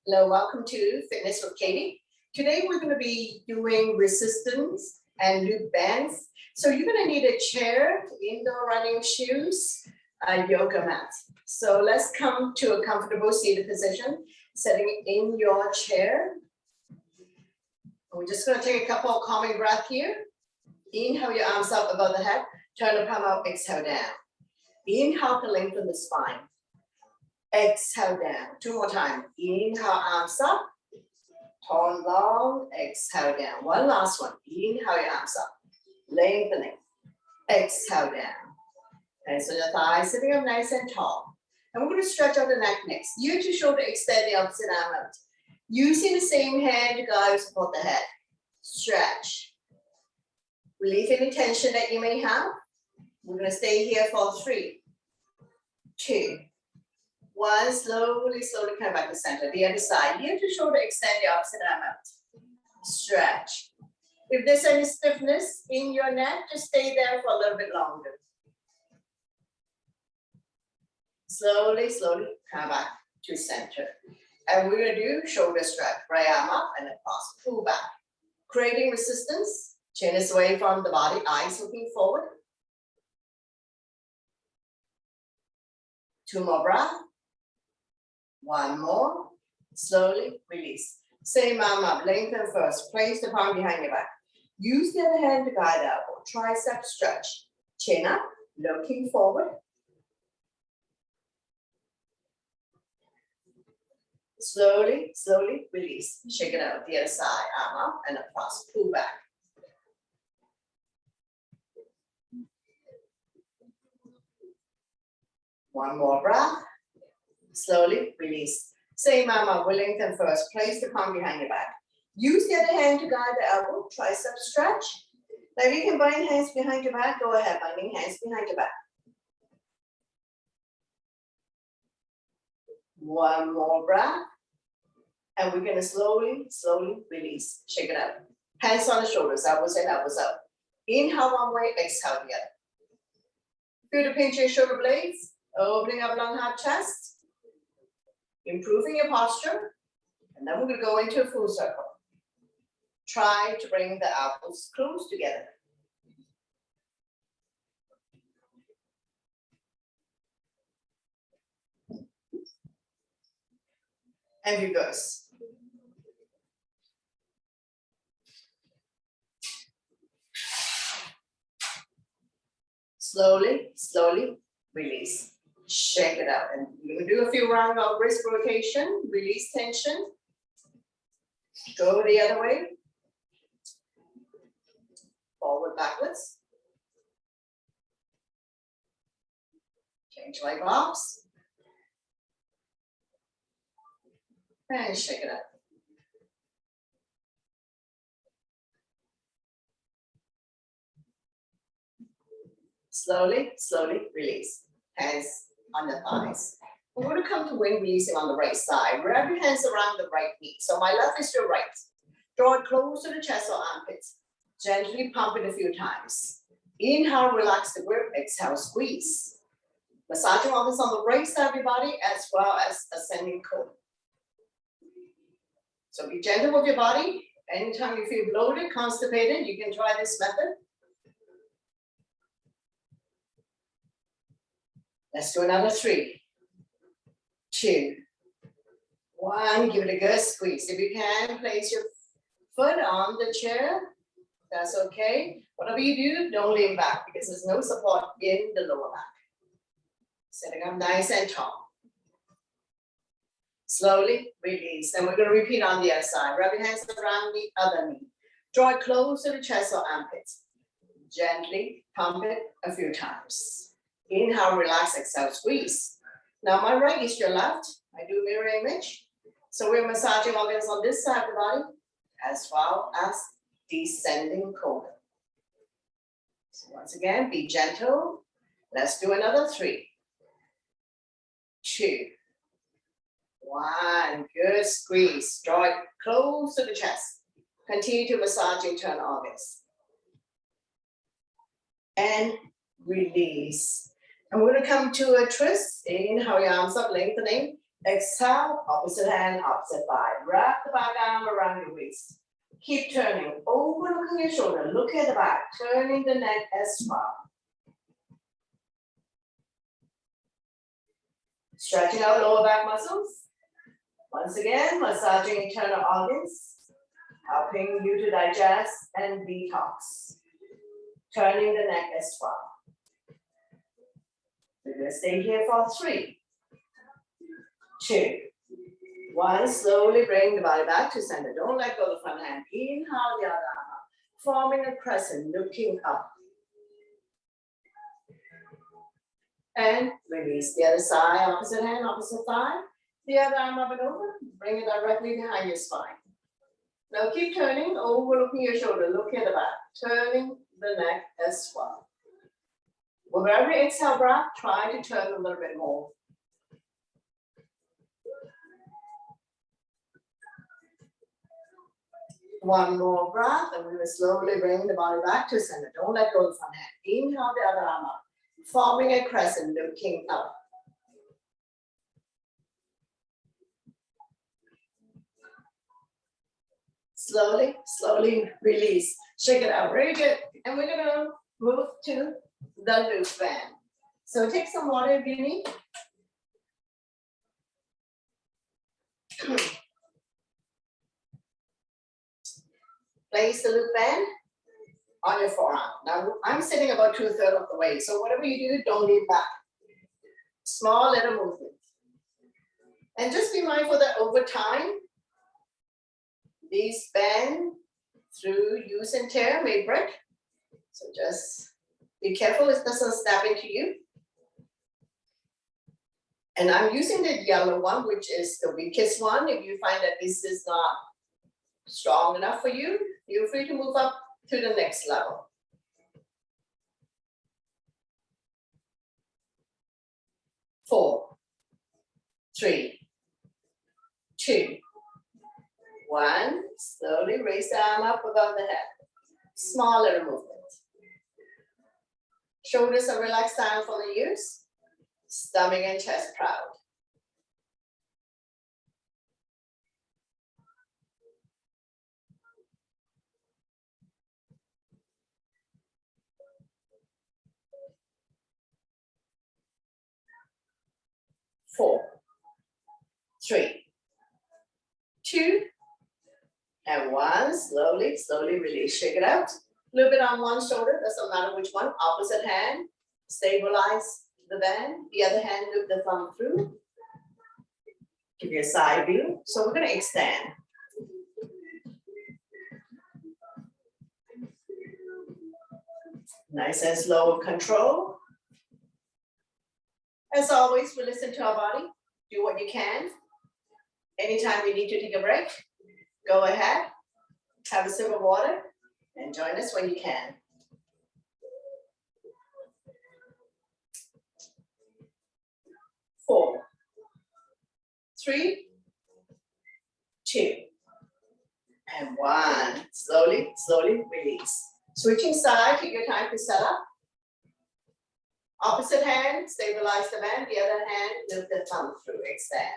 Hello, welcome to Fitness with Katie. Today we're going to be doing resistance and loop bands. So you're going to need a chair, indoor running shoes, a yoga mat. So let's come to a comfortable seated position, sitting in your chair. We're just going to take a couple of calming breaths here. Inhale your arms up above the head, turn the palm out, exhale down. Inhale to lengthen the spine. Exhale down. Two more times. Inhale, arms up. Turn long. Exhale down. One last one. Inhale your arms up. Lengthening. Exhale down. Hands on your thighs, sitting up nice and tall. And we're going to stretch out the neck next. You to shoulder extend the opposite arm out. Using the same hand to guide support the head. Stretch. Relieve any tension that you may have. We're going to stay here for 3, 2, 1. Slowly come back to center. The other side. Here to shoulder extend the opposite arm out. Stretch. If there's any stiffness in your neck, just stay there for a little bit longer. Slowly come back to center. And we're going to do shoulder stretch. Right arm up and across. Pull back. Creating resistance. Chin is away from the body. Eyes looking forward. 2 more breaths. 1 more. Slowly release. Same arm up. Lengthen first. Place the palm behind your back. Use the other hand to guide the elbow. Tricep stretch. Chin up. Looking forward. Slowly release. Shake it out. The other side. Arm up and across. Pull back. One more breath. Slowly release. Same arm up. We'll lengthen first. Place the palm behind your back. Use the other hand to guide the elbow. Tricep stretch. Now if you can bind hands behind your back, go ahead. Binding hands behind your back. One more breath. And we're going to slowly release. Shake it out. Hands on the shoulders. Elbows in, elbows out. Inhale one way, exhale the other. Feel the pinch in your shoulder blades. Opening up long hard chest. Improving your posture. And then we're going to go into a full circle. Try to bring the elbows close together. And reverse. Slowly release. Shake it out. And you're going to do a few rounds of wrist rotation. Release tension. Go the other way. Forward, backwards. Change leg locks. And shake it out. Slowly release. Hands on the thighs. We're going to come to wind releasing on the right side. Wrap your hands around the right knee. So my left is your right. Draw it close to the chest or armpits. Gently pump it a few times. Inhale, relax the grip. Exhale, squeeze. Massaging organs on the right side of your body as well as ascending cone. So be gentle with your body. Anytime you feel bloated, constipated, you can try this method. Let's do another 3, 2, 1. Give it a good squeeze. If you can, place your foot on the chair. That's okay. Whatever you do, don't lean back because there's no support in the lower back. Sitting up nice and tall. Slowly release. And we're going to repeat on the other side. Wrap your hands around the other knee. Draw it close to the chest or armpits. Gently pump it a few times. Inhale, relax, exhale, squeeze. Now my right is your left. I do mirror image. So we're massaging organs on this side of the body as well as descending colon. So once again, be gentle. Let's do another 3, 2, 1. Good squeeze. Draw it close to the chest. Continue to massage internal organs. And release. And we're going to come to a twist. Inhale your arms up, lengthening. Exhale, opposite hand, opposite thigh. Wrap the back arm around your waist. Keep turning, overlooking your shoulder. Look at the back, turning the neck as far. Stretching out lower back muscles. Once again, massaging internal organs, helping you to digest and detox. Turning the neck as far. We're going to stay here for 3, 2, 1. Slowly bring the body back to center. Don't let go of the front hand. Inhale the other arm up, forming a crescent, looking up. And release the other side, opposite hand, opposite thigh. The other arm up and over. Bring it directly behind your spine. Now keep turning, overlooking your shoulder. Look at the back. Turning the neck as well. With every exhale breath, try to turn a little bit more. One more breath, and we will slowly bring the body back to center. Don't let go of the front hand. Inhale the other arm up, forming a crescent, looking up. Slowly, slowly release. Shake it out, very good. And we're gonna move to the loop band. So take some water if you need. Place the loop band on your forearm. Now I'm sitting about 2/3 of the way. So whatever you do, don't lean back. Small little movement. And just be mindful that over time, these bend through use and tear may break. So just be careful it doesn't snap into you. And I'm using the yellow one, which is the weakest one. If you find that this is not strong enough for you, feel free to move up to the next level. Four, 3, 2, 1. Slowly raise the arm up above the head. Small little movement. Shoulders are relaxed down from the ears. Stomach and chest proud. Four, 3, 2, and 1. Slowly, slowly release. Shake it out. A little bit on one shoulder, doesn't matter which one. Opposite hand, stabilize the band. The other hand, loop the thumb through. Give you a side view. So we're going to extend. Nice and slow with control. As always, we listen to our body. Do what you can. Anytime you need to take a break, go ahead, have a sip of water, and join us when you can. Four, 3, 2, and 1. Slowly, slowly release. Switching side, take your time to set up. Opposite hand, stabilize the band. The other hand, lift the thumb through, extend.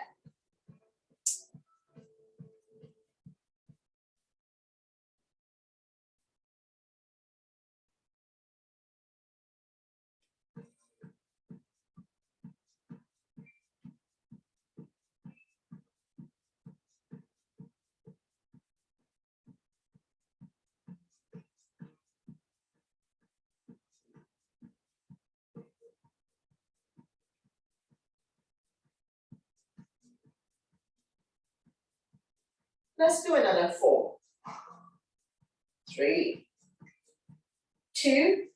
Let's do another 4, 3, 2,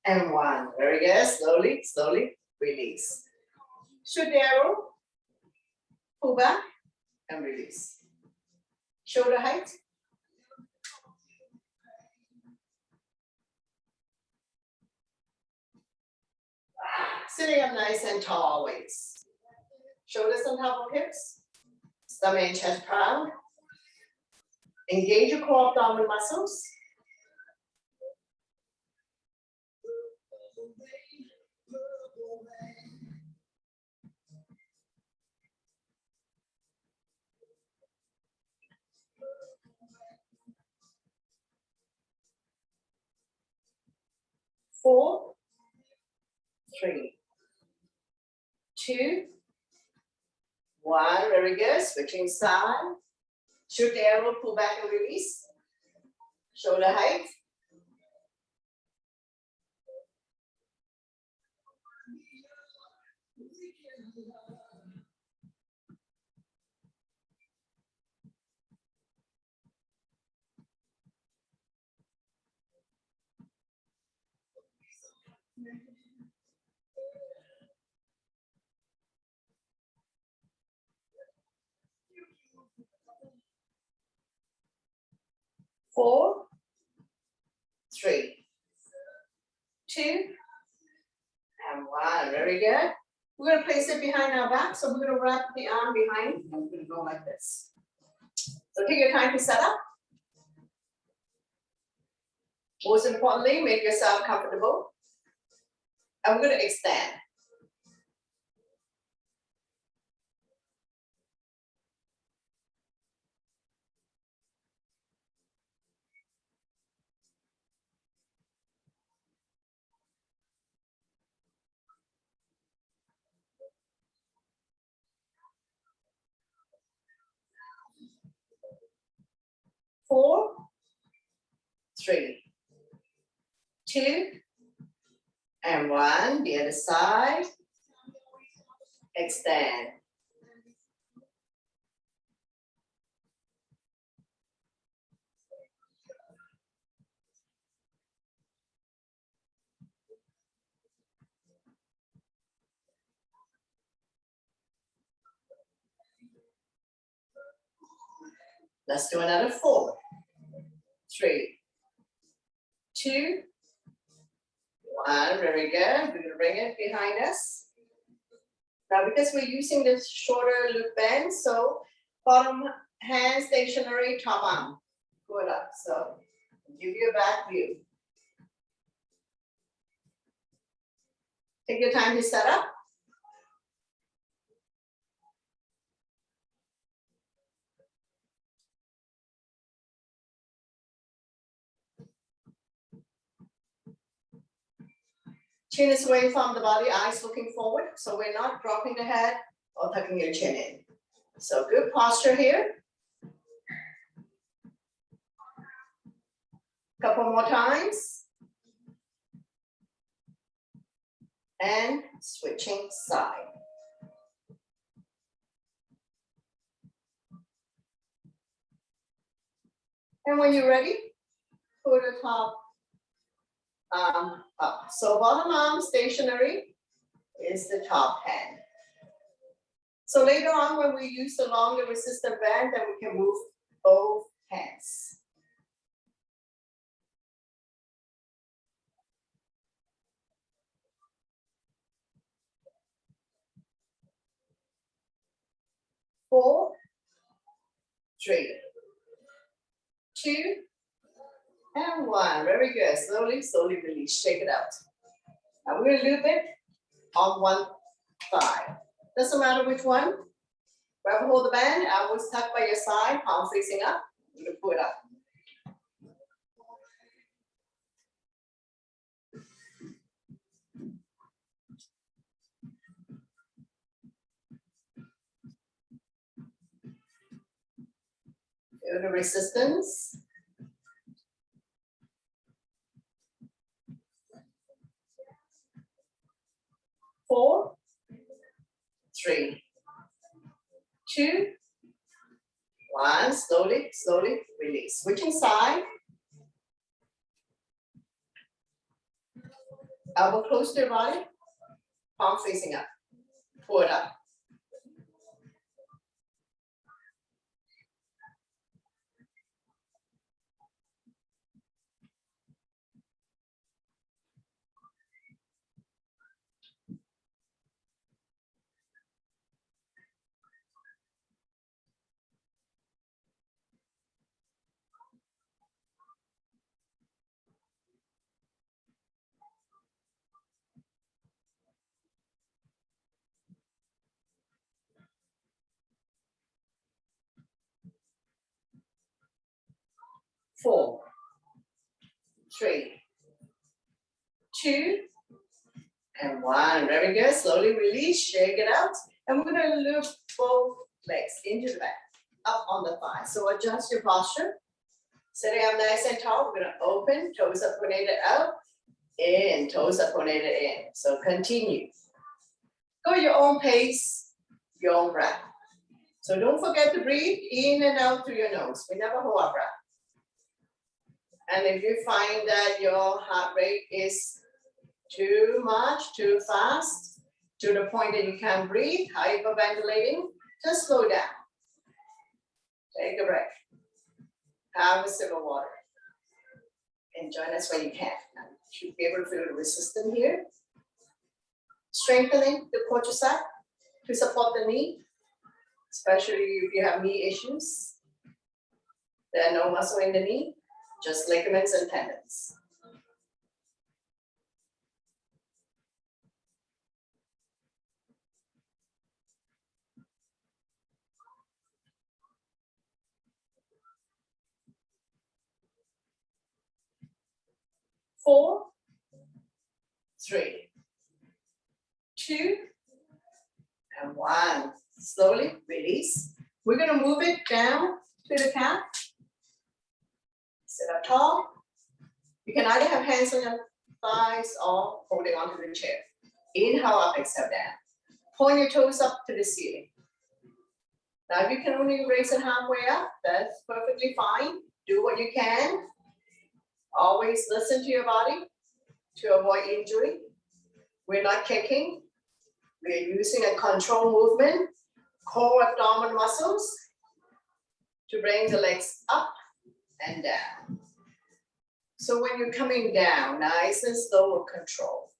and 1. Very good. Slowly, slowly release. Shoot the arrow, pull back, and release. Shoulder height. Sitting up nice and tall always. Shoulders on top of hips. Stomach and chest proud. Engage your core abdominal muscles. 4, 3, 2, 1. Very good. Switching side. Shoot the arrow, pull back and release. Shoulder height. Four, 3, 2, and 1. Very good. We're going to place it behind our back. So we're going to wrap the arm behind and we're going to go like this. So take your time to set up. Most importantly, make yourself comfortable. And we're going to extend. Four, 3, 2, and 1. The other side. Extend. Let's do another 4, 3, 2, 1. Very good. We're going to bring it behind us. Now, because we're using this shorter loop band, so bottom hand stationary, top arm. Pull it up. So give you a back view. Take your time to set up. Chin is away from the body, eyes looking forward. So we're not dropping the head or tucking your chin in. So good posture here. Couple more times. And switching side. And when you're ready, pull the top arm up. So bottom arm stationary is the top hand. So later on, when we use the longer resistant band, then we can move both hands. Four, 3, 2, and 1. Very good. Slowly, slowly release. Shake it out. Now we're going to loop it on one thigh. Doesn't matter which one. Grab a hold of the band. Elbows tucked by your side. Palm facing up. You're going to pull it up. Feel the resistance. Four, 3, 2, 1. Slowly, slowly release. Switching side. Elbow close to your body. Palm facing up. Pull it up. Four, 3, 2, and 1. Very good. Slowly release, shake it out. And we're going to loop both legs into the back, up on the thigh. So adjust your posture. Sitting up nice and tall. We're going to open, toes supinated out, in, toes supinated in. So continue. Go your own pace, your own breath. So don't forget to breathe in and out through your nose. We never hold our breath. And if you find that your heart rate is too much, too fast, to the point that you can't breathe, hyperventilating, just slow down. Take a breath. Have a sip of water. And join us when you can. You should be able to feel the resistance here. Strengthening the quadricep to support the knee, especially if you have knee issues. There are no muscle in the knee, just ligaments and tendons. Four, 3, 2, and 1. Slowly release. We're going to move it down to the calf. Sit up tall. You can either have hands on your thighs or holding onto the chair. Inhale up, exhale down. Point your toes up to the ceiling. Now, if you can only raise it halfway up, that's perfectly fine. Do what you can. Always listen to your body to avoid injury. We're not kicking. We're using a control movement, core abdominal muscles to bring the legs up and down. So when you're coming down, nice and slow with control.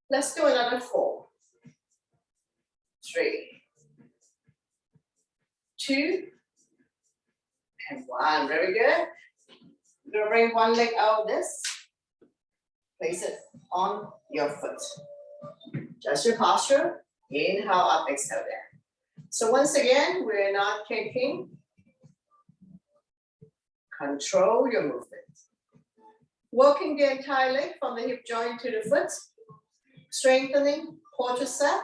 Let's do another 4, 3, 2, and 1. Very good. You're gonna bring one leg out of this. Place it on your foot. Just your posture. Inhale up, exhale down. So once again, we're not kicking. Control your movement. Working the entire leg from the hip joint to the foot. Strengthening quadricep,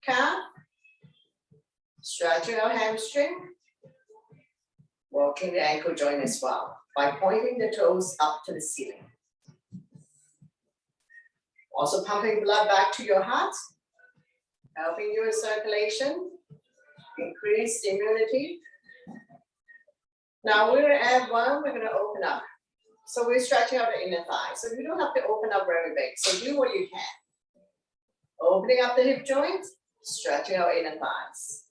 calf, stretching our hamstring, working the ankle joint as well by pointing the toes up to the ceiling. Also pumping blood back to your heart, helping you with circulation, increase immunity. Now we're gonna add one, we're gonna open up. So we're stretching out the inner thigh. So you don't have to open up very big. So do what you can. Opening up the hip joint, stretching out inner thighs.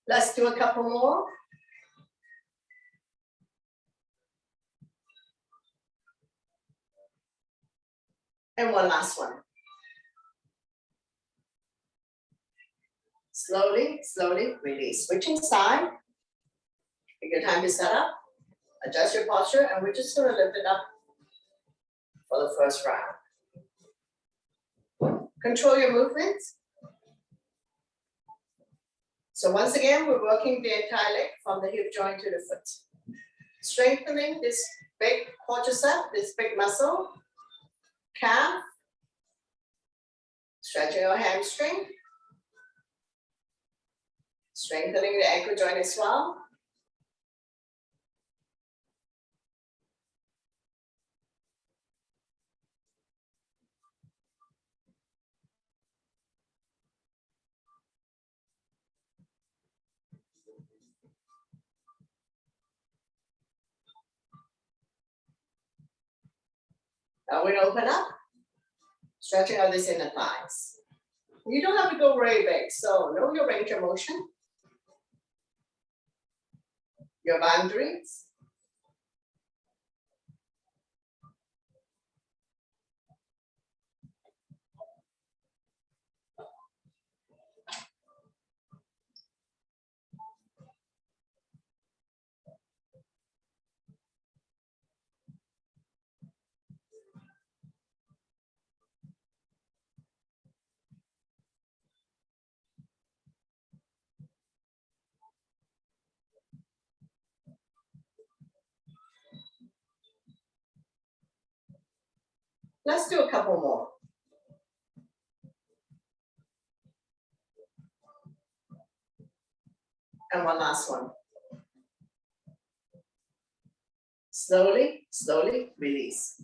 Let's do a couple more. And one last one. Slowly, slowly release. Switching side. Take your time to set up. Adjust your posture, and we're just going to lift it up for the first round. Control your movements. So once again, we're working the entire leg from the hip joint to the foot. Strengthening this big quadricep, this big muscle, calf, stretching your hamstring, strengthening the ankle joint as well. Now we're gonna open up, stretching out this inner thighs. You don't have to go very big, so know your range of motion, your boundaries. Let's do a couple more. And one last one. Slowly, slowly release.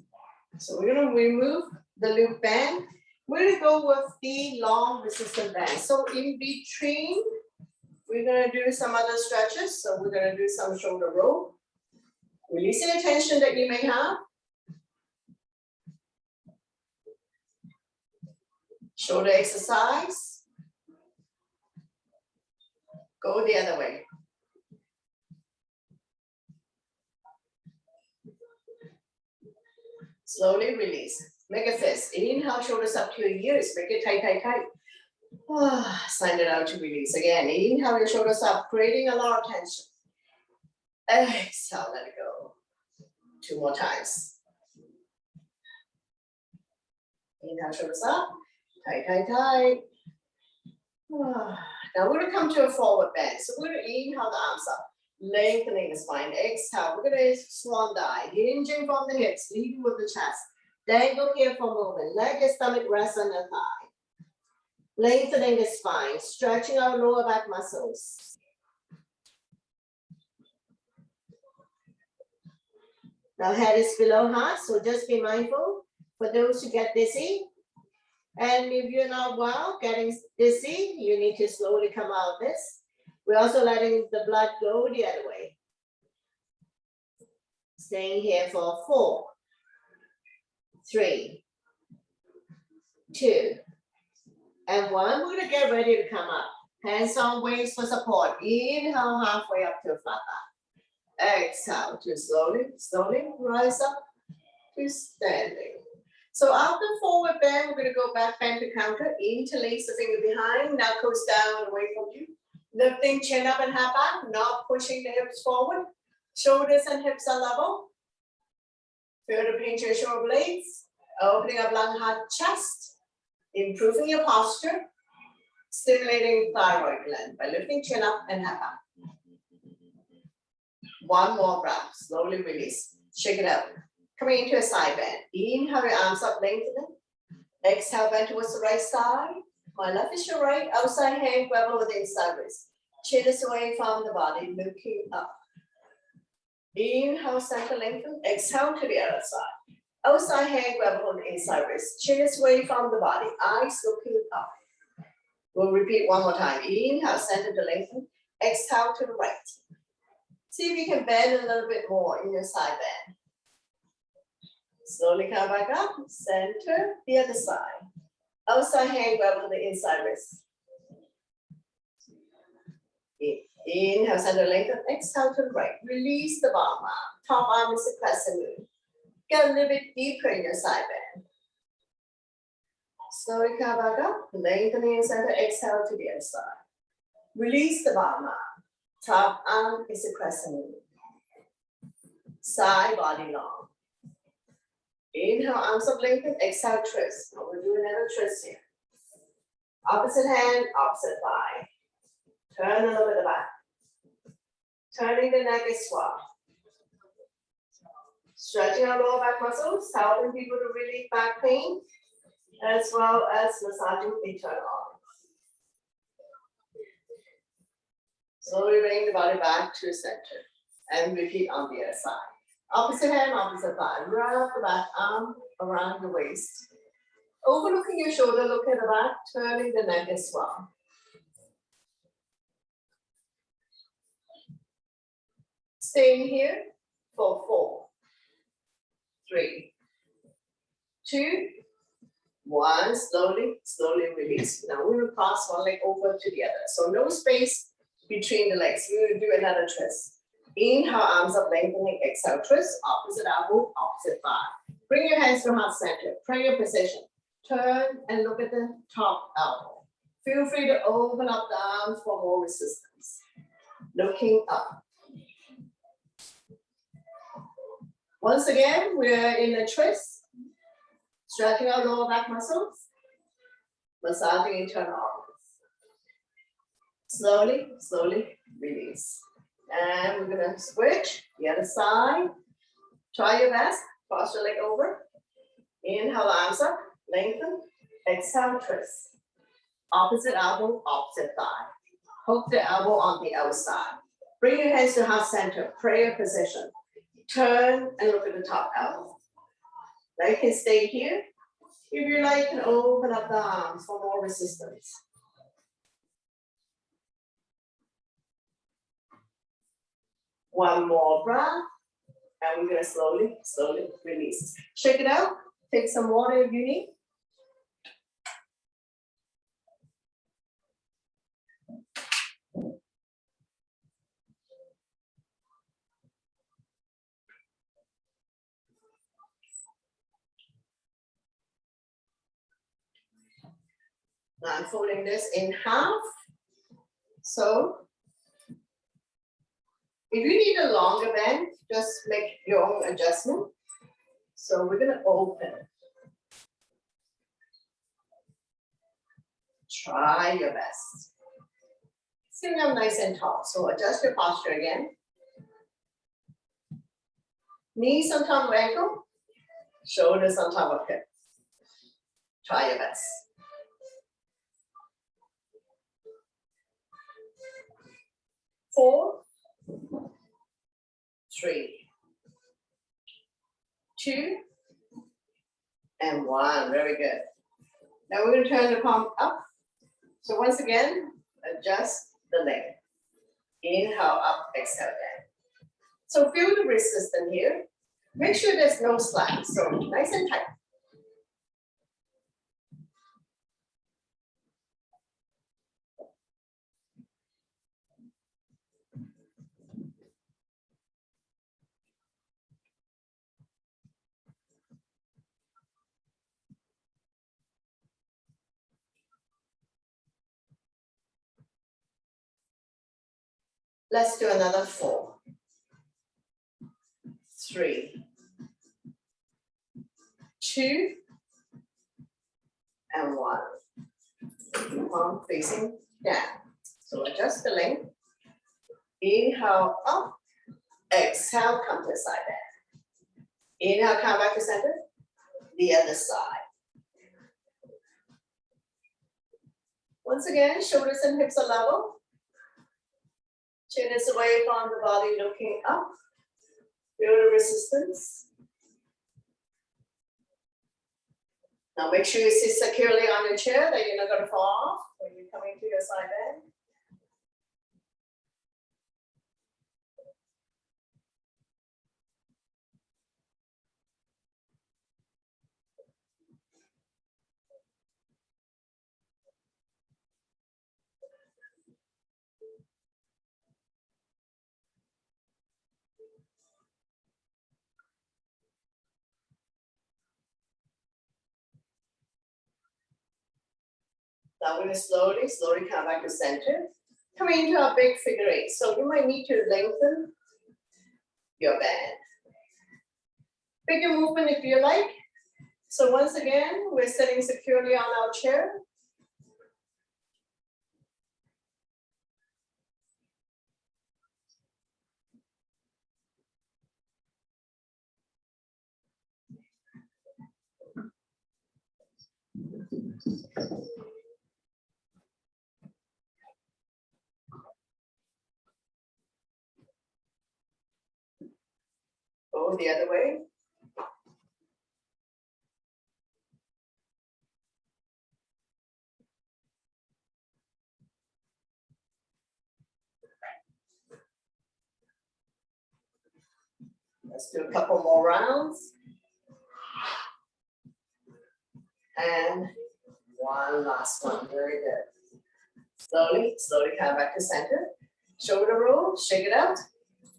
So we're gonna remove the loop band. We're gonna go with the long resistant band. So in between, we're gonna do some other stretches. So we're gonna do some shoulder roll. Releasing the tension that you may have. Shoulder exercise. Go the other way. Slowly release. Make a fist. Inhale, shoulders up to your ears. Make it tight, tight, tight. Send it out to release. Again, inhale your shoulders up, creating a lot of tension. Exhale, let it go. 2 more times. Inhale, shoulders up. Tight, tight, tight. Now we're gonna come to a forward bend. So we're gonna inhale the arms up, lengthening the spine. Exhale, we're gonna swan dive, hinging from the hips, leading with the chest. Dangle here for a moment. Let your stomach rest on the thigh. Lengthening the spine, stretching our lower back muscles. Now head is below heart, so just be mindful for those who get dizzy. And if you're not well, getting dizzy, you need to slowly come out of this. We're also letting the blood go the other way. Staying here for 4, 3, 2, and 1. We're gonna get ready to come up. Hands on waist for support. Inhale halfway up to a flat back. Exhale to slowly, slowly rise up to standing. So after forward bend, we're gonna go back bend to counter, interlace the finger behind, now goes down away from you. Lifting chin up and head back, not pushing the hips forward. Shoulders and hips are level. Feel the pinch your shoulder blades, opening up lung, heart, chest, improving your posture, stimulating thyroid gland by lifting chin up and head back. 1 more breath, slowly release, shake it out. Coming into a side bend. Inhale your arms up, lengthening. Exhale, bend towards the right side. My left is your right. Outside hand, grab over the inside wrist. Chin is away from the body, looking up. Inhale, center lengthen. Exhale to the other side. Outside hand, grab over the inside wrist. Chin is away from the body, eyes looking up. We'll repeat 1 more time. Inhale, center to lengthen. Exhale to the right. See if you can bend a little bit more in your side bend. Slowly come back up, center, the other side. Outside hand, grab on the inside wrist. Inhale, center lengthen, exhale to the right. Release the bottom arm. Top arm is a crescent moon. Get a little bit deeper in your side bend. Slowly come back up, lengthening in center, exhale to the other side. Release the bottom arm. Top arm is a crescent moon. Side body long. Inhale, arms up, lengthen, exhale, twist. Now we'll do another twist here. Opposite hand, opposite thigh. Turn a little bit back. Turning the neck is swell. Stretching our lower back muscles, helping people to relieve back pain, as well as massaging internal organs. Slowly bring the body back to center and repeat on the other side. Opposite hand, opposite thigh. Wrap the back arm around the waist. Overlooking your shoulder, look at the back, turning the neck as well. Staying here for 4, 3, 2, 1, slowly, slowly release. Now we will cross one leg over to the other. So no space between the legs. We will do another twist. Inhale, arms up, lengthening, exhale, twist, opposite elbow, opposite thigh. Bring your hands to heart center, prayer position. Turn and look at the top elbow. Feel free to open up the arms for more resistance. Looking up. Once again, we're in a twist. Stretching our lower back muscles. Massaging internal organs. Slowly, slowly release. And we're gonna switch the other side. Try your best. Cross your leg over. Inhale, arms up, lengthen. Exhale, twist. Opposite elbow, opposite thigh. Hook the elbow on the outside. Bring your hands to heart center, prayer position. Turn and look at the top elbow. Now you can stay here. If you like, you can open up the arms for more resistance. One more breath. And we're gonna slowly, slowly release. Shake it out. Take some water if you need. Now I'm folding this in half. So if you need a longer bend, just make your own adjustment. So we're gonna open. Try your best. Sitting up nice and tall. So adjust your posture again. Knees on top of ankle, shoulders on top of hip. Try your best. 4, 3, 2, and 1. Very good. Now we're going to turn the palm up. So once again, adjust the leg. Inhale up, exhale down. So feel the resistance here. Make sure there's no slack. So nice and tight. Let's do another 4, 3, 2, and 1. Palm facing down. So adjust the length. Inhale up. Exhale, come to the side bend. Inhale, come back to center. The other side. Once again, shoulders and hips are level. Chin is away from the body, looking up. Feel the resistance. Now make sure you sit securely on your chair, that you're not going to fall off when you're coming to your side bend. Now we're going to slowly, slowly come back to center. Coming into our big figure 8. So you might need to lengthen your band. Bigger movement if you like. So once again, we're sitting securely on our chair. Go the other way. Let's do a couple more rounds. And one last one. Very good. Slowly, slowly come back to center. Shoulder roll, shake it out.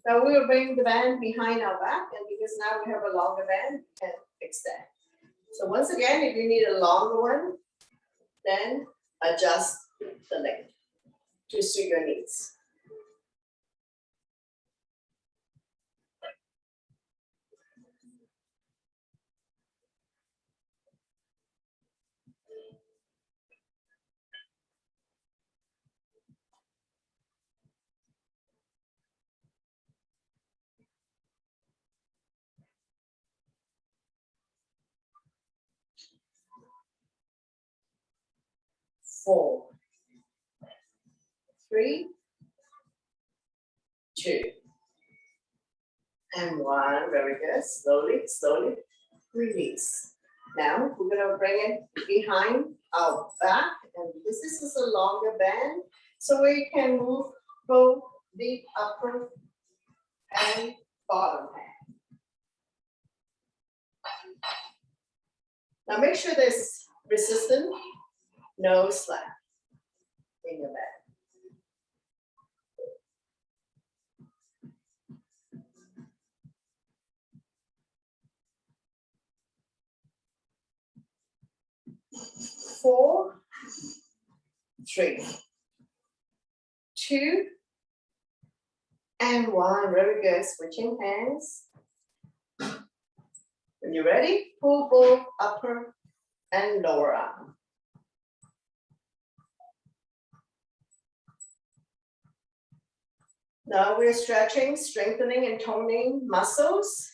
Now we will bring the band behind our back, and because now we have a longer band, we can extend. So once again, if you need a longer one, then adjust the length to suit your needs. Four, three, two, and one. Very good. Slowly, slowly release. Now we're gonna bring it behind our back, and this is a longer band, so we can move both the upper and bottom hand. Now make sure there's resistance, no slack in your back. Four, three, two, and one. Very good. Switching hands. When you're ready, pull both upper and lower arm. Now we're stretching, strengthening, and toning muscles,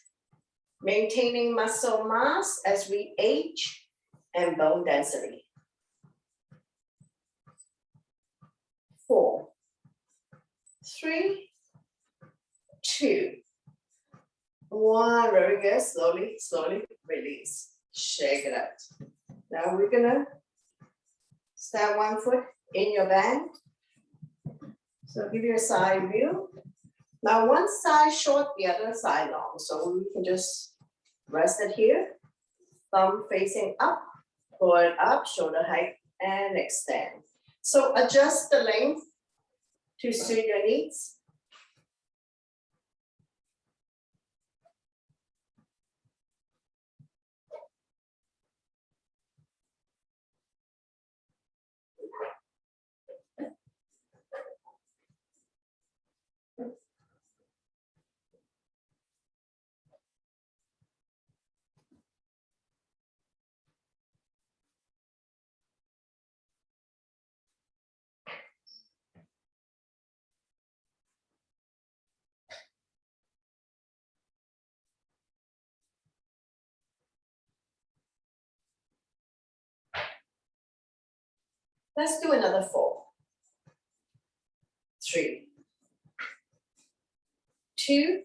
maintaining muscle mass as we age, and bone density. 4, 3, 2, 1. Very good. Slowly, slowly release. Shake it out. Now we're gonna stand one foot in your band. So give you a side view. Now one side short, the other side long. So we can just rest it here. Thumb facing up, pull it up, shoulder height, and extend. So adjust the length to suit your needs. Let's do another 4, 3, 2,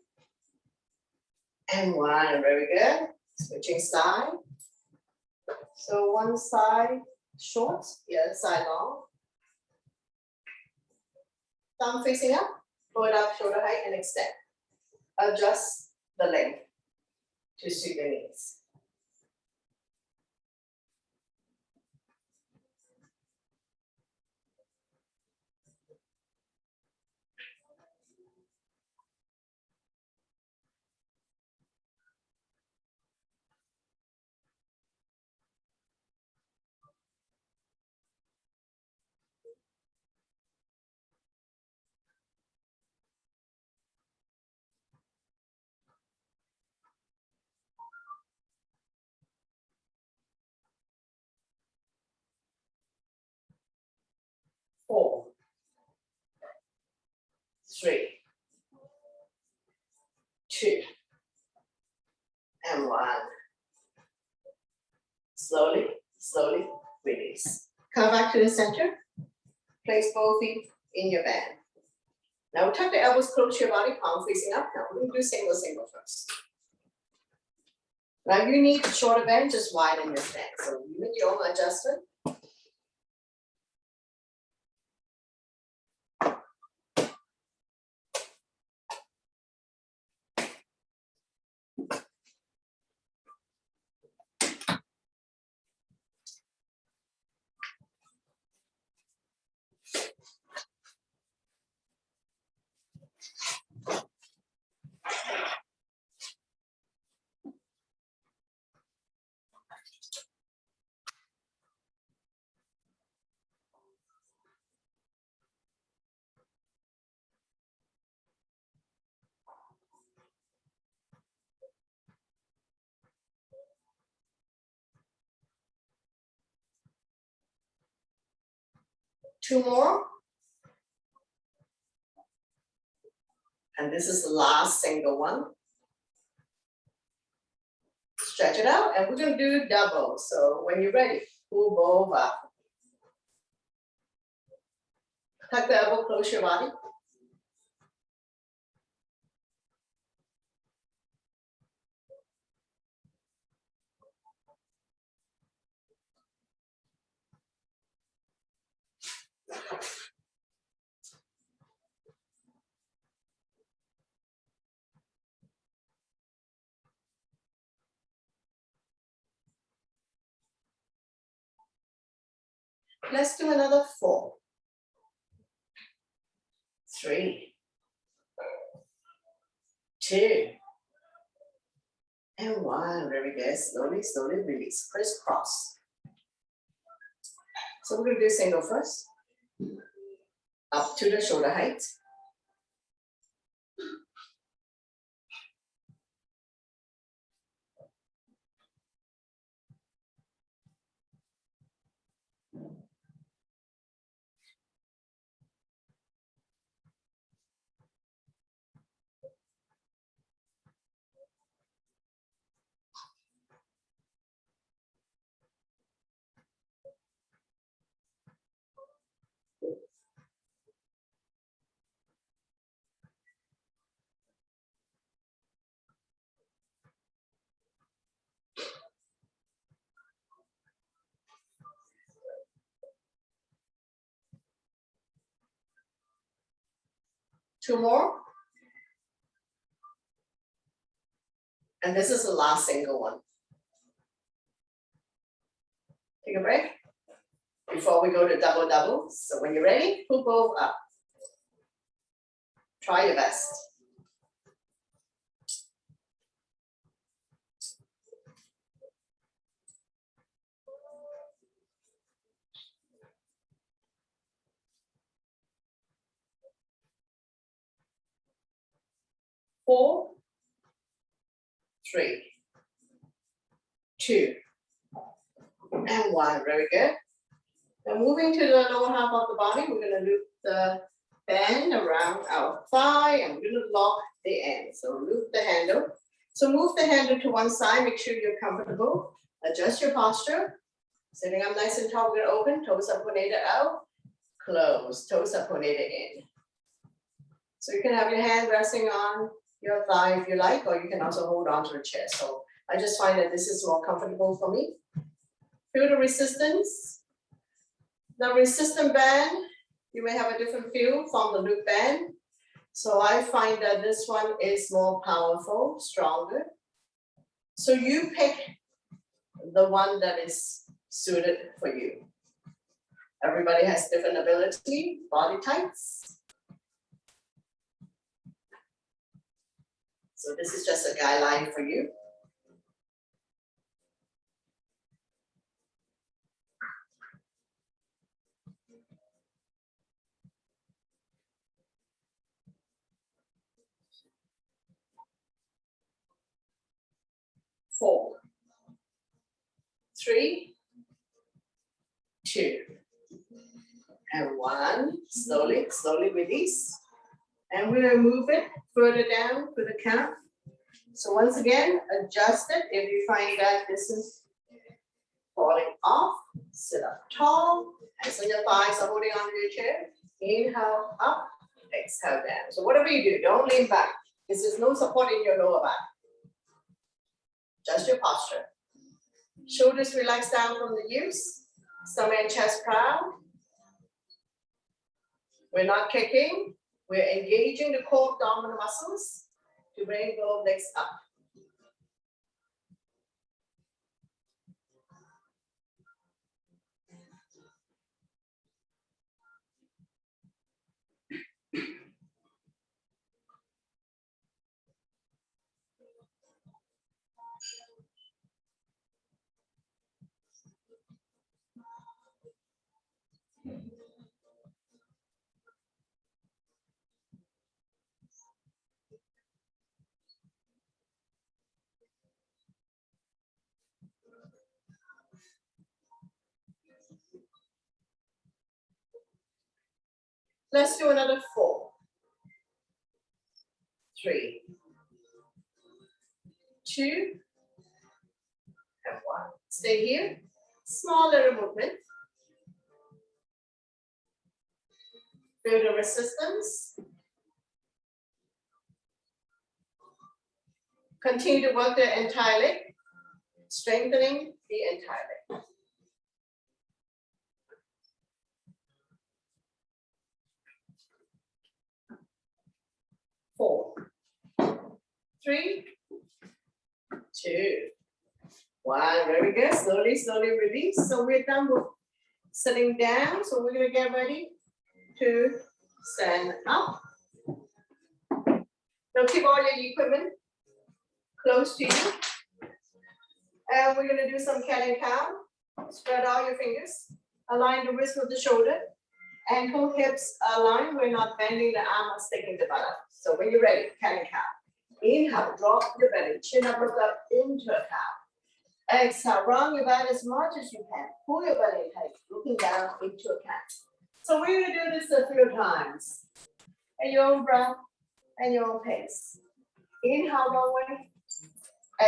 and 1. Very good. Switching side. So one side short, the other side long. Thumb facing up, pull it up, shoulder height, and extend. Adjust the length to suit your needs. Four, 3, 2, and 1. Slowly, slowly release. Come back to the center. Place both feet in your band. Now tuck the elbows close to your body, palm facing up. Now we're going to do single, single first. Now you need a shorter band, just widen your band. So you make your own adjustment. 2 more. And this is the last single one. Stretch it out, and we're gonna do double. So when you're ready, pull both up. Tuck the elbow, close your body. Let's do another 4, 3, 2, and 1. Very good. Slowly, slowly release. Crisscross. So we're going to do single first. Up to the shoulder height. Two more. And this is the last single one. Take a break before we go to double double. So when you're ready, pull both up. Try your best. Four, 3, 2, and 1. Very good. Now moving to the lower half of the body, we're going to loop the band around our thigh, and we're going to lock the end. So loop the handle. So move the handle to one side. Make sure you're comfortable. Adjust your posture. Sitting up nice and tall. We're going to open. Toes supinated out. Close. Toes supinated in. So you can have your hand resting on your thigh if you like, or you can also hold on to a chair. So I just find that this is more comfortable for me. Feel the resistance. The resistant band, you may have a different feel from the loop band. So I find that this one is more powerful, stronger. So you pick the one that is suited for you. Everybody has different ability, body types. So this is just a guideline for you. Four, 3, 2, and 1. Slowly, slowly release. And we're going to move it further down to the calf. So once again, adjust it. If you find that this is falling off, sit up tall. Hands on your thighs are holding onto your chair. Inhale up, exhale down. So whatever you do, don't lean back. This is no support in your lower back. Just your posture. Shoulders relax down from the ears. Stomach and chest proud. We're not kicking. We're engaging the core abdominal muscles to bring both legs up. Let's do another 4, 3, 2, and 1. Stay here. Small little movement. Feel the resistance. Continue to work the entire leg, strengthening the entire leg. 4, 3, 2, 1. Very good. Slowly, slowly release. So we're done with sitting down. So we're going to get ready to stand up. Now keep all your equipment close to you. And we're going to do some cat and cow. Spread out your fingers. Align the wrist with the shoulder. Ankle, hips align. We're not bending the arm or sticking the butt up. So when you're ready, cat and cow. Inhale, drop your belly. Chin up, look up into a cow. Exhale, round your back as much as you can. Pull your belly tight, looking down into a cat. So we're going to do this a few times. At your own breath and your own pace. Inhale one way.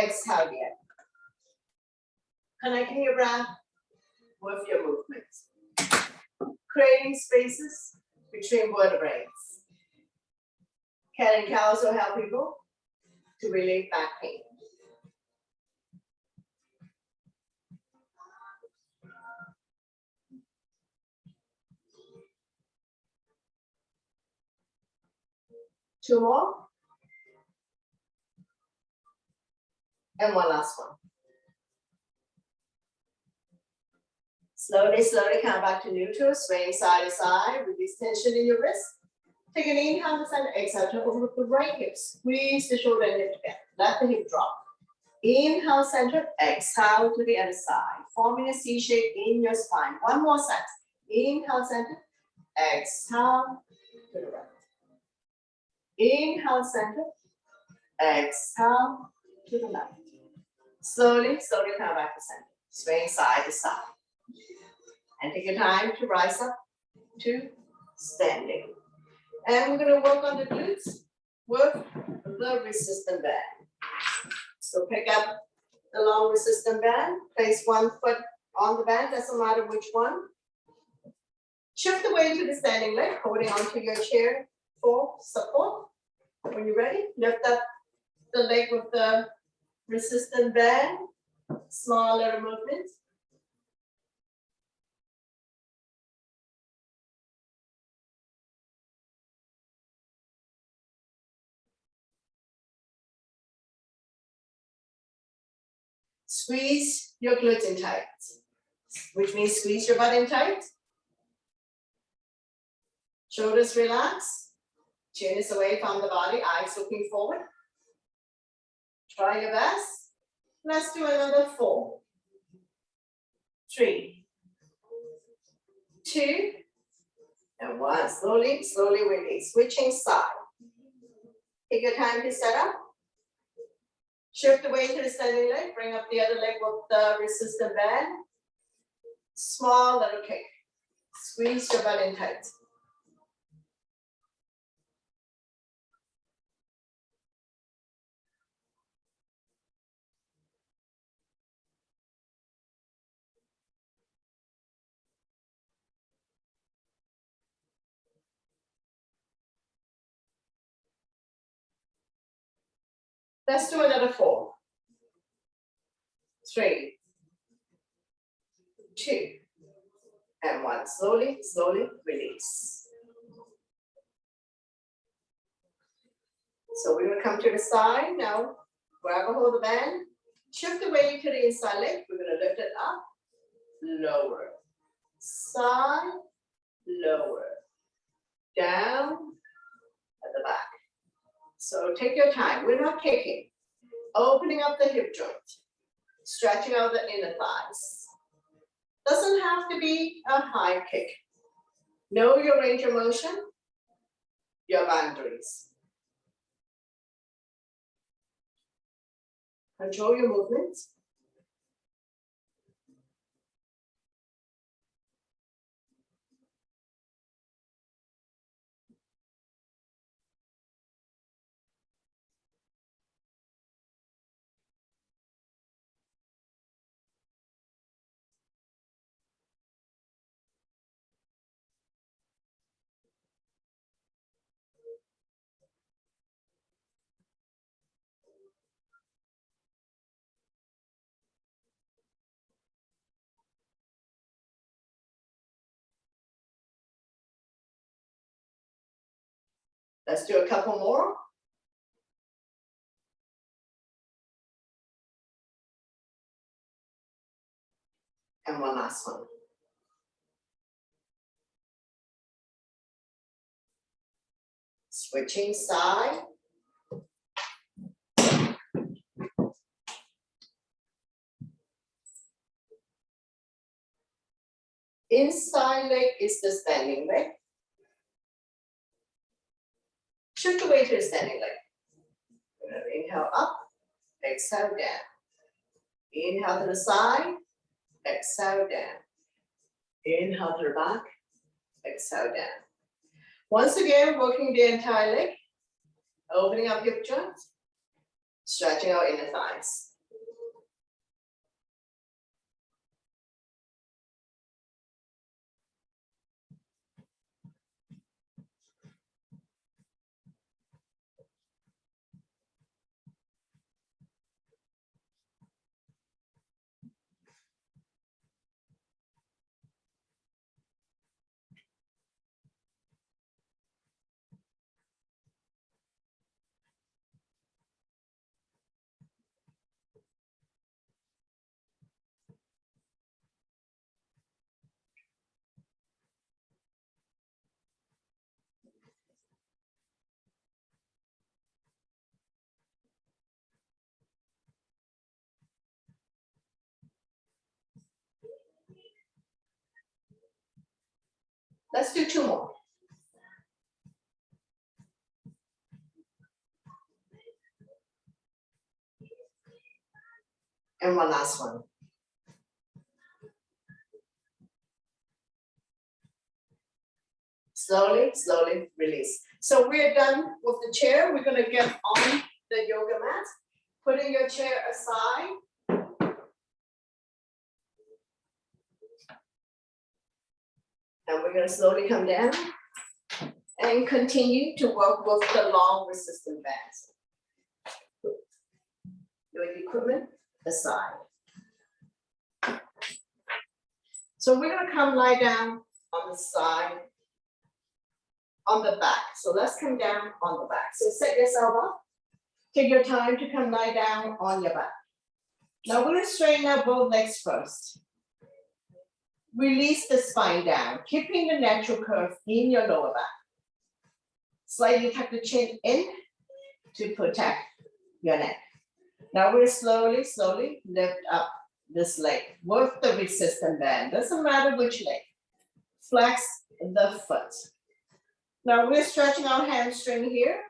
Exhale again. Connecting your breath with your movements. Creating spaces between vertebrae. Cat and cow also help people to relieve back pain. Two more. And one last one. Slowly, slowly come back to neutral, swaying side to side, release tension in your wrist. Take an inhale to center, exhale to over the right hip. Squeeze the shoulder and hip together. Let the hip drop. Inhale, center, exhale to the other side, forming a C shape in your spine. One more set. Inhale, center, exhale to the right. Inhale, center, exhale to the left. Slowly, slowly come back to center, swaying side to side. And take your time to rise up to standing. And we're going to work on the glutes with the resistant band. So pick up the long resistant band, place one foot on the band, doesn't matter which one. Shift the weight to the standing leg, holding onto your chair for support. When you're ready, lift up the leg with the resistant band, small little movements. Squeeze your glutes in tight, which means squeeze your butt in tight. Shoulders relax, chin is away from the body, eyes looking forward. Try your best. Let's do another 4, 3, 2, and 1. Slowly, slowly release. Switching side. Take your time to set up. Shift the weight to the standing leg. Bring up the other leg with the resistant band. Small little kick. Squeeze your butt in tight. Let's do another 4, 3, 2, and 1. Slowly, slowly release. So we're going to come to the side now. Grab a hold of the band. Shift the weight to the inside leg. We're going to lift it up, lower, side, lower, down, at the back. So take your time. We're not kicking. Opening up the hip joint. Stretching out the inner thighs. Doesn't have to be a high kick. Know your range of motion, your boundaries. Control your movements. Let's do a couple more. And one last one. Switching side. Inside leg is the standing leg. Shift away to the standing leg. We're gonna inhale up, exhale down. Inhale to the side, exhale down. Inhale to the back, exhale down. Once again, working the entire leg, opening up hip joints, stretching out inner thighs. Let's do two more. And one last one. Slowly, slowly release. So we're done with the chair. We're gonna get on the yoga mat. Putting your chair aside. And we're gonna slowly come down and continue to work with the long resistant bands. Your equipment aside. So we're gonna come lie down on the side, on the back. So let's come down on the back. So set yourself up. Take your time to come lie down on your back. Now we're gonna straighten out both legs first. Release the spine down, keeping the natural curve in your lower back. Slightly tuck the chin in to protect your neck. Now we're slowly, slowly lift up this leg with the resistant band. Doesn't matter which leg. Flex the foot. Now we're stretching our hamstring here.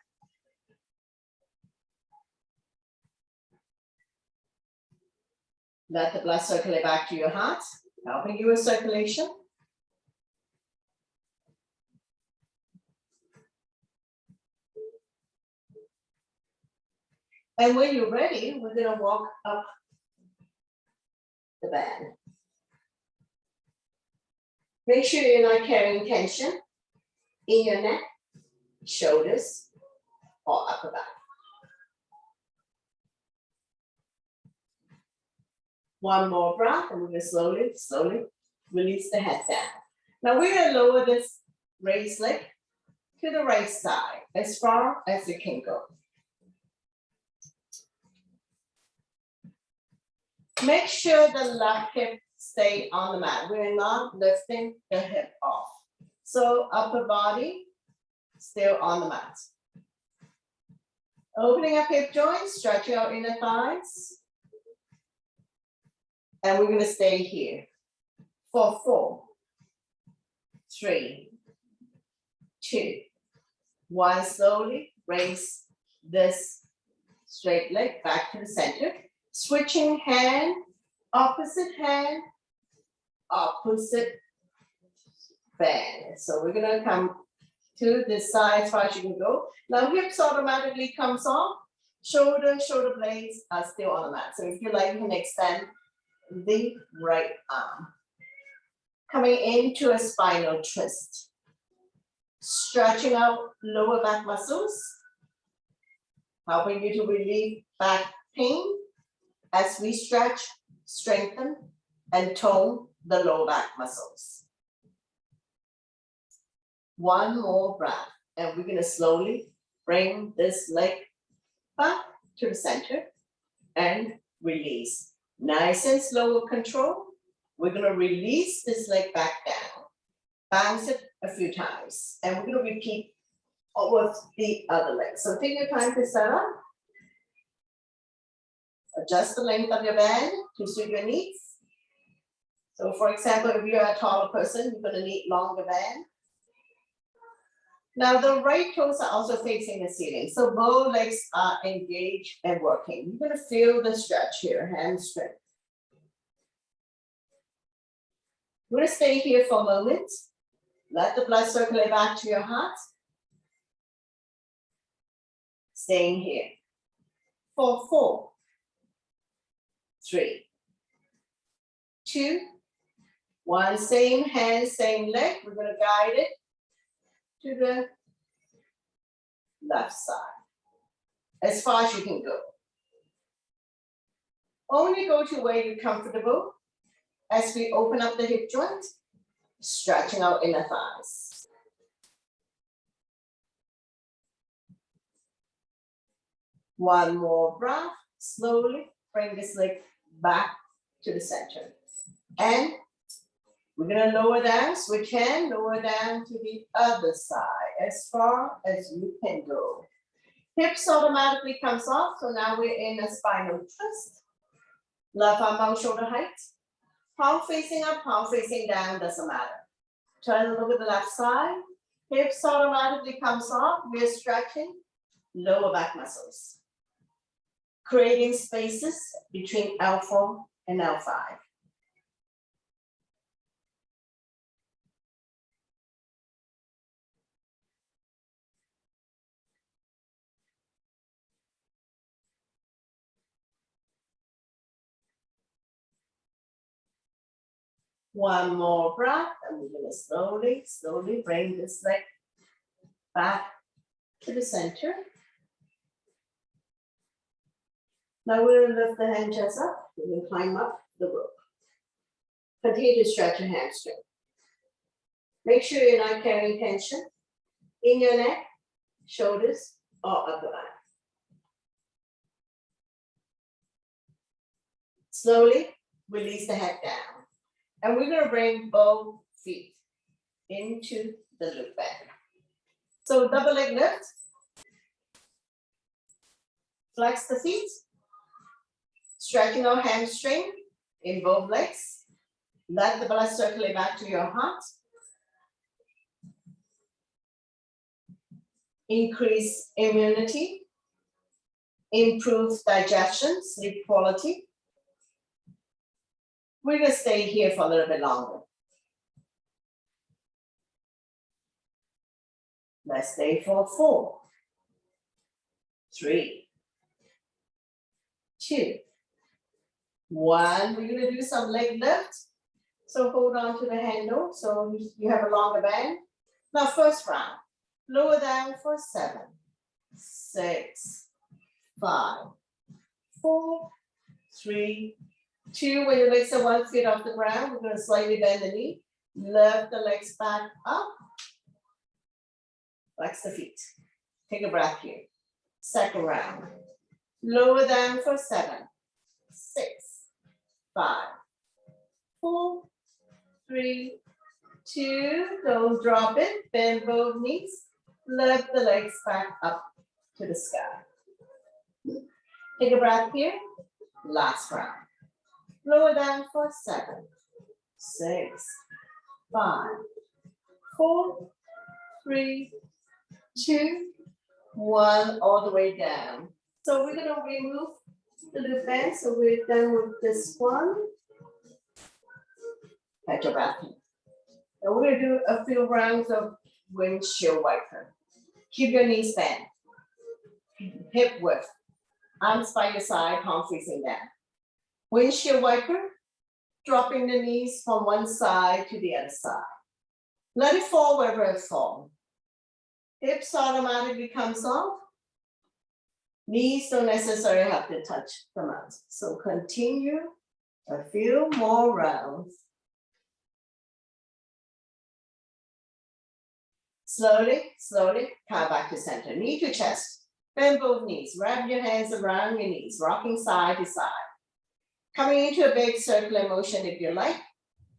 Let the blood circulate back to your heart, helping you with circulation. And when you're ready, we're gonna walk up the band. Make sure you're not carrying tension in your neck, shoulders, or upper back. One more breath, and we're gonna slowly, slowly release the head down. Now we're gonna lower this raised leg to the right side, as far as it can go. Make sure the left hip stay on the mat. We're not lifting the hip off. So upper body still on the mat. Opening up hip joints, stretching out inner thighs. And we're gonna stay here for 4, 3, 2, 1. Slowly raise this straight leg back to the center. Switching hand, opposite band. So we're gonna come to this side as far as you can go. Now hips automatically comes off. Shoulder blades are still on the mat. So if you like, you can extend the right arm. Coming into a spinal twist. Stretching out lower back muscles, helping you to relieve back pain as we stretch, strengthen, and tone the lower back muscles. One more breath, and we're gonna slowly bring this leg back to the center and release. Nice and slow with control. We're gonna release this leg back down. Bounce it a few times. And we're gonna repeat with the other leg. So take your time to set up. Adjust the length of your band to suit your needs. So for example, if you're a taller person, you're gonna need longer band. Now the right toes are also facing the ceiling. So both legs are engaged and working. You're gonna feel the stretch here, hamstring. We're gonna stay here for a moment. Let the blood circulate back to your heart. Staying here for 4, 3, 2, 1. Same hand, same leg. We're going to guide it to the left side as far as you can go. Only go to where you're comfortable as we open up the hip joint, stretching out inner thighs. One more breath, slowly bring this leg back to the center. And we're gonna lower down, switch hand, lower down to the other side, as far as you can go. Hips automatically comes off, so now we're in a spinal twist. Left arm out shoulder height. Palm facing up, palm facing down, doesn't matter. Turn a look at the left side. Hips automatically comes off, we're stretching lower back muscles, creating spaces between L4 and L5. One more breath, and we're gonna slowly, slowly bring this leg back to the center. Now we're gonna lift the hand chest up, we're gonna climb up the rope. Continue to stretch your hamstring. Make sure you're not carrying tension in your neck, shoulders, or upper back. Slowly release the head down. And we're gonna bring both feet into the loop bend. So double leg lift. Flex the feet. Stretching our hamstring in both legs. Let the blood circulate back to your heart. Increase immunity. Improve digestion, sleep quality. We're gonna stay here for a little bit longer. Let's stay for 4, 3, 2, 1. We're gonna do some leg lift. So hold on to the handle so you have a longer band. Now first round, lower down for 7, 6, 5, 4, 3, 2. When your legs are 1 foot off the ground, we're gonna slightly bend the knee, lift the legs back up, flex the feet. Take a breath here. Second round, lower down for 7, 6, 5, 4, 3, 2. Don't drop it, bend both knees, lift the legs back up to the sky. Take a breath here, last round. Lower down for 7, 6, 5, 4, 3, 2, 1, all the way down. So we're gonna remove the loop band. So we're done with this one. Catch your breath. And we're gonna do a few rounds of windshield wiper. Keep your knees bent. Hip width. Arms by your side, palm facing down. Windshield wiper, dropping the knees from one side to the other side. Let it fall wherever it falls. Hips automatically comes off. Knees don't necessarily have to touch the mat. So continue a few more rounds. Slowly, slowly, come back to center, knee to chest. Bend both knees, wrap your hands around your knees, rocking side to side. Coming into a big circular motion if you like,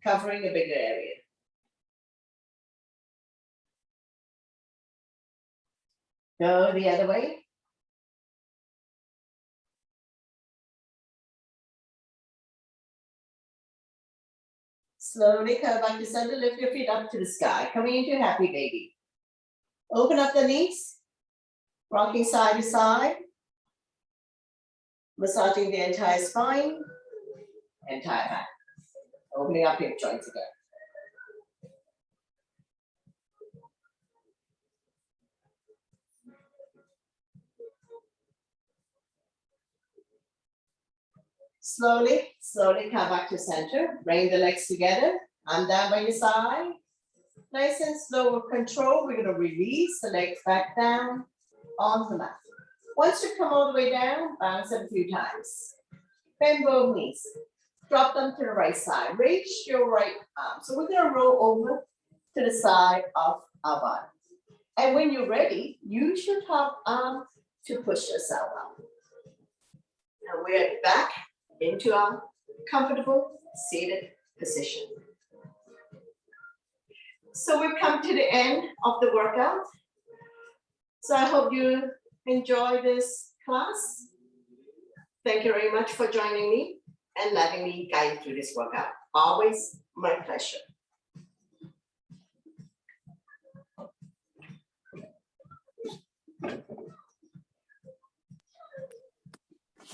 covering a bigger area. Go the other way. Slowly come back to center, lift your feet up to the sky, coming into happy baby. Open up the knees, rocking side to side, massaging the entire spine, entire back. Opening up hip joints again. Slowly, slowly come back to center. Bring the legs together. Arm down by your side. Nice and slow with control. We're going to release the legs back down on the mat. Once you come all the way down, bounce it a few times. Bend both knees. Drop them to the right side. Reach your right arm. So we're going to roll over to the side of our body. And when you're ready, use your top arm to push yourself up. And we're back into our comfortable seated position. So we've come to the end of the workout. So I hope you enjoy this class. Thank you very much for joining me and letting me guide you through this workout. Always my pleasure.